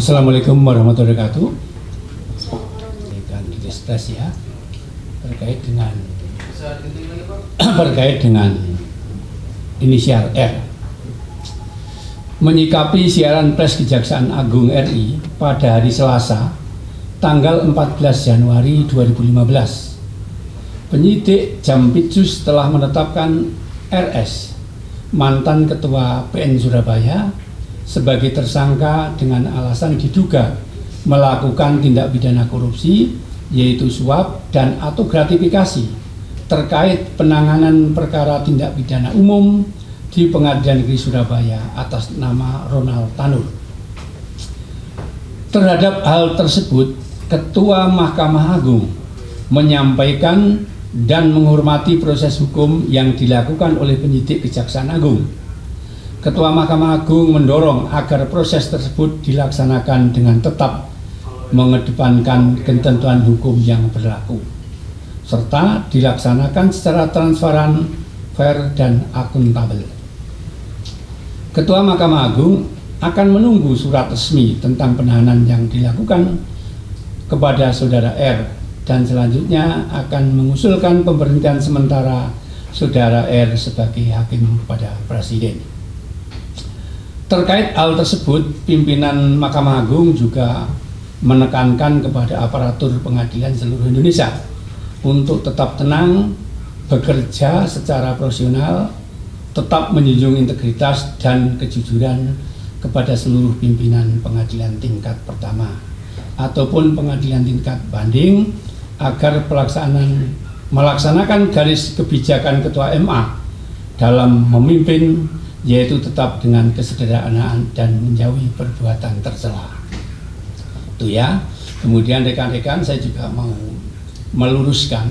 Assalamualaikum warahmatullahi wabarakatuh. Kandidat ya terkait dengan inisial R. Menyikapi siaran pers Kejaksaan Agung RI pada hari Selasa, tanggal 14 Januari 2015, penyidik Jampitsus telah menetapkan RS, mantan Ketua PN Surabaya, sebagai tersangka dengan alasan diduga melakukan tindak pidana korupsi, yaitu suap dan atau gratifikasi terkait penanganan perkara tindak pidana umum di Pengadilan Negeri Surabaya atas nama Ronald Tanur. Terhadap hal tersebut, Ketua Mahkamah Agung menyampaikan dan menghormati proses hukum yang dilakukan oleh penyidik Kejaksaan Agung. Ketua Mahkamah Agung mendorong agar proses tersebut dilaksanakan dengan tetap mengedepankan ketentuan hukum yang berlaku, serta dilaksanakan secara transparan, fair, dan akuntabel. Ketua Mahkamah Agung akan menunggu surat resmi tentang penahanan yang dilakukan kepada Saudara R, dan selanjutnya akan mengusulkan pemberhentian sementara Saudara R sebagai hakim kepada Presiden. Terkait hal tersebut, pimpinan Mahkamah Agung juga menekankan kepada aparatur pengadilan seluruh Indonesia untuk tetap tenang, bekerja secara profesional, tetap menjunjung integritas dan kejujuran kepada seluruh pimpinan pengadilan tingkat pertama ataupun pengadilan tingkat banding, agar melaksanakan garis kebijakan Ketua MA dalam memimpin, yaitu tetap dengan kesederhanaan dan menjauhi perbuatan tercela. Itu ya. Kemudian rekan-rekan, saya juga mau meluruskan,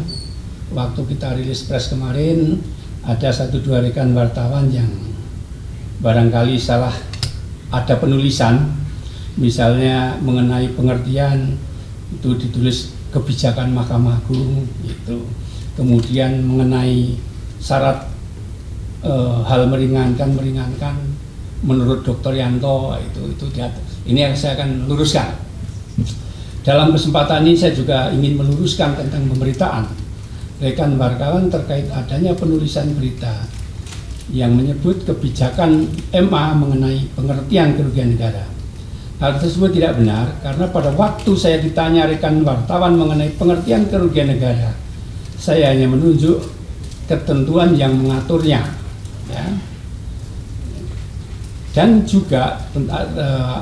waktu kita rilis press kemarin ada 1-2 rekan wartawan yang barangkali salah ada penulisan, misalnya mengenai pengertian itu ditulis kebijakan Mahkamah Agung gitu. Kemudian mengenai syarat hal meringankan menurut Dr. Yanto itu ini yang saya akan luruskan. Dalam kesempatan ini saya juga ingin meluruskan tentang pemberitaan rekan wartawan terkait adanya penulisan berita yang menyebut kebijakan MA mengenai pengertian kerugian negara. Hal tersebut tidak benar, karena pada waktu saya ditanya rekan wartawan mengenai pengertian kerugian negara, saya hanya menunjuk ketentuan yang mengaturnya, ya. Dan juga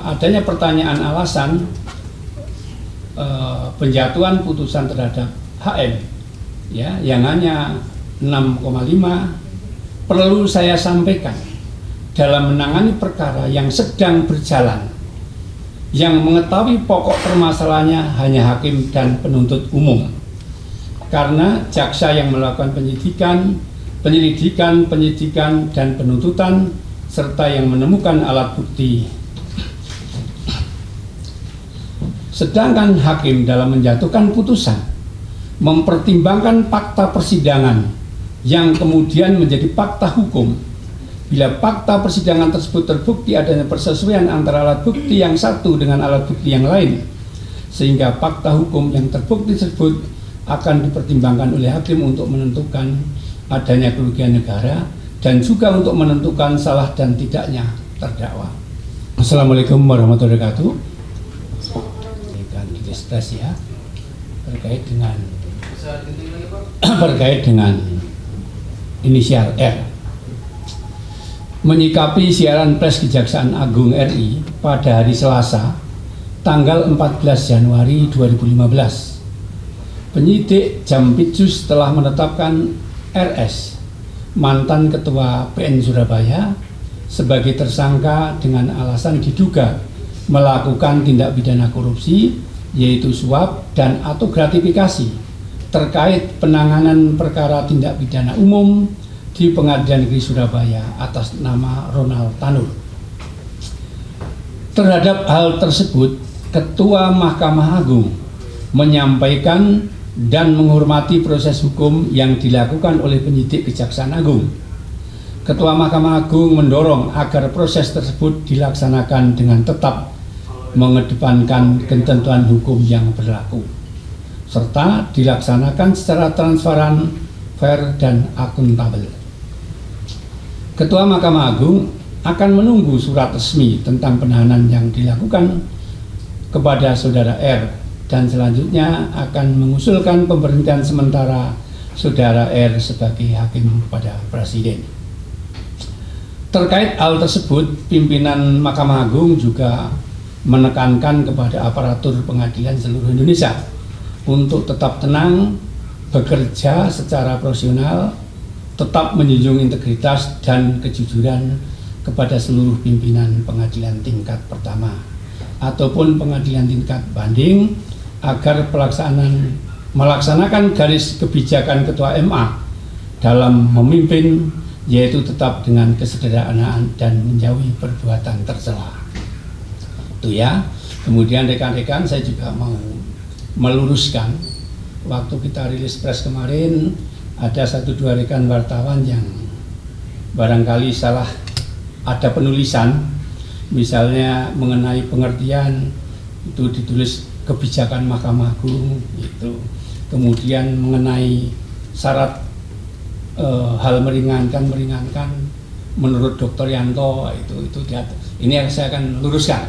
adanya pertanyaan alasan penjatuhan putusan terhadap HM, ya, yang hanya 6,5, perlu saya sampaikan dalam menangani perkara yang sedang berjalan, yang mengetahui pokok permasalahannya hanya hakim dan penuntut umum, karena jaksa yang melakukan penyelidikan, dan penuntutan, serta yang menemukan alat bukti. Sedangkan hakim dalam menjatuhkan putusan mempertimbangkan fakta persidangan yang kemudian menjadi fakta hukum. Bila fakta persidangan tersebut terbukti adanya persesuaian antara alat bukti yang satu dengan alat bukti yang lain, sehingga fakta hukum yang terbukti tersebut akan dipertimbangkan oleh hakim untuk menentukan adanya kerugian negara dan juga untuk menentukan salah dan tidaknya terdakwa. Assalamualaikum warahmatullahi wabarakatuh. Kandidat ya terkait dengan inisial R. Menyikapi siaran pers Kejaksaan Agung RI pada hari Selasa, tanggal 14 Januari 2015, penyidik Jampitsus telah menetapkan RS, mantan Ketua PN Surabaya, sebagai tersangka dengan alasan diduga melakukan tindak pidana korupsi, yaitu suap dan atau gratifikasi terkait penanganan perkara tindak pidana umum di Pengadilan Negeri Surabaya atas nama Ronald Tanur. Terhadap hal tersebut, Ketua Mahkamah Agung menyampaikan dan menghormati proses hukum yang dilakukan oleh penyidik Kejaksaan Agung. Ketua Mahkamah Agung mendorong agar proses tersebut dilaksanakan dengan tetap mengedepankan ketentuan hukum yang berlaku, serta dilaksanakan secara transparan, fair, dan akuntabel. Ketua Mahkamah Agung akan menunggu surat resmi tentang penahanan yang dilakukan kepada Saudara R dan selanjutnya akan mengusulkan pemberhentian sementara Saudara R sebagai hakim pada Presiden. Terkait hal tersebut, pimpinan Mahkamah Agung juga menekankan kepada aparatur pengadilan seluruh Indonesia untuk tetap tenang, bekerja secara profesional, tetap menjunjung integritas dan kejujuran kepada seluruh pimpinan pengadilan tingkat pertama ataupun pengadilan tingkat banding, agar melaksanakan garis kebijakan Ketua MA dalam memimpin, yaitu tetap dengan kesederhanaan dan menjauhi perbuatan tercela. Itu ya. Kemudian rekan-rekan, saya juga mau meluruskan, waktu kita rilis press kemarin ada 1-2 rekan wartawan yang barangkali salah ada penulisan, misalnya mengenai pengertian itu ditulis kebijakan Mahkamah Agung itu, kemudian mengenai syarat hal meringankan menurut Dr. Yanto itu ini yang saya akan luruskan.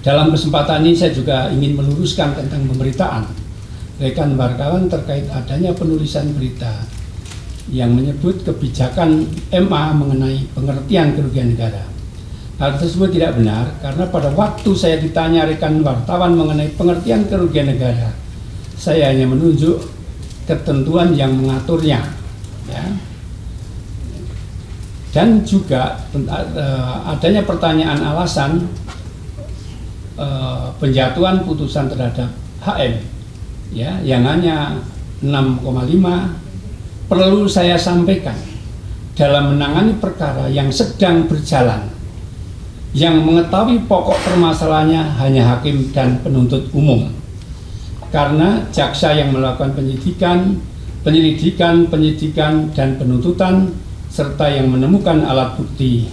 Dalam kesempatan ini saya juga ingin meluruskan tentang pemberitaan rekan wartawan terkait adanya penulisan berita yang menyebut kebijakan MA mengenai pengertian kerugian negara. Hal tersebut tidak benar, karena pada waktu saya ditanya rekan wartawan mengenai pengertian kerugian negara, saya hanya menunjuk ketentuan yang mengaturnya, ya. Dan juga adanya pertanyaan alasan penjatuhan putusan terhadap HM, ya, yang hanya 6,5, perlu saya sampaikan dalam menangani perkara yang sedang berjalan, yang mengetahui pokok permasalahannya hanya hakim dan penuntut umum, karena jaksa yang melakukan penyelidikan dan penuntutan serta yang menemukan alat bukti.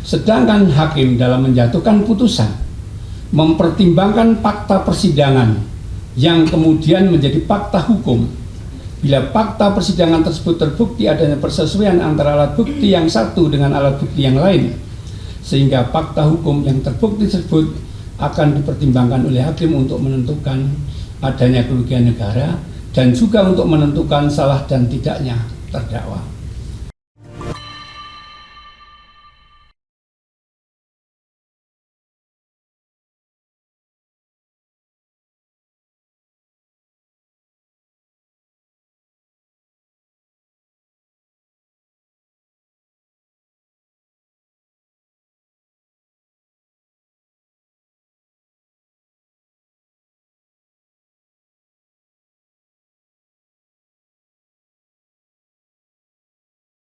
Sedangkan hakim dalam menjatuhkan putusan mempertimbangkan fakta persidangan yang kemudian menjadi fakta hukum. Bila fakta persidangan tersebut terbukti adanya persesuaian antara alat bukti yang satu dengan alat bukti yang lain, sehingga fakta hukum yang terbukti tersebut akan dipertimbangkan oleh hakim untuk menentukan adanya kerugian negara dan juga untuk menentukan salah dan tidaknya terdakwa.